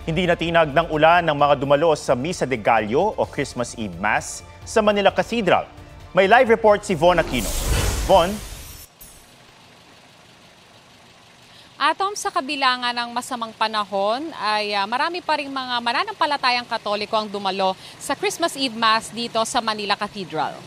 Hindi natinag ng ulan ng mga dumalo sa Misa de Gallo o Christmas Eve Mass sa Manila Cathedral. May live report si Von Aquino. Von? Atom, sa kabilangan ng masamang panahon ay marami pa ring mga mananampalatayang Katoliko ang dumalo sa Christmas Eve Mass dito sa Manila Cathedral.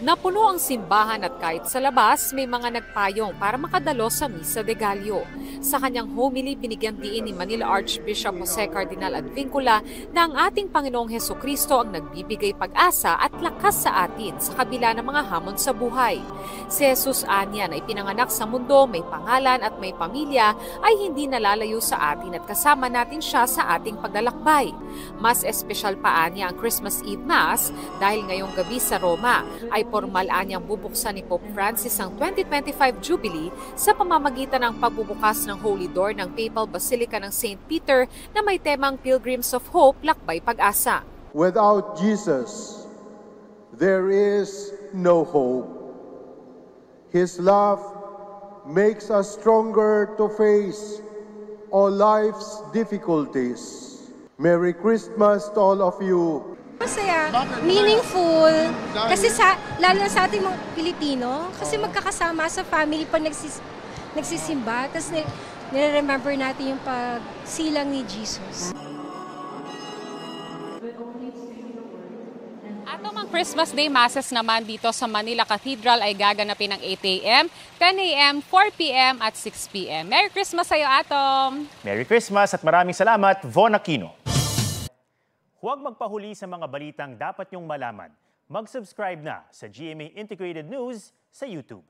Napuno ang simbahan at kahit sa labas, may mga nagpayong para makadalo sa Misa de Gallo. Sa kanyang homily, binigyan diin ni Manila Archbishop Jose Cardinal Advincula na ang ating Panginoong Hesukristo ang nagbibigay pag-asa at lakas sa atin sa kabila ng mga hamon sa buhay. Si Jesus anya na ipinanganak sa mundo, may pangalan at may pamilya, ay hindi nalalayo sa atin at kasama natin siya sa ating paglalakbay. Mas espesyal pa anya ang Christmas Eve Mass dahil ngayong gabi sa Roma ay formal anyang bubuksan ni Pope Francis ang 2025 Jubilee sa pamamagitan ng pagbubukas ng Holy Door ng Papal Basilica ng St. Peter na may temang Pilgrims of Hope, Lakbay Pag-asa. Without Jesus, there is no hope. His love makes us stronger to face all life's difficulties. Merry Christmas to all of you. Masaya, meaningful, kasi lalo na sa ating mga Pilipino, kasi magkakasama sa family pa nagsisimba, tapos nire-remember natin yung pagsilang ni Jesus. Atom, ang Christmas Day Masses naman dito sa Manila Cathedral ay gaganapin ng 8 a.m., 10 a.m., 4 p.m. at 6 p.m. Merry Christmas sa'yo, Atom! Merry Christmas at maraming salamat, Von Aquino. Huwag magpahuli sa mga balitang dapat niyong malaman. Mag-subscribe na sa GMA Integrated News sa YouTube.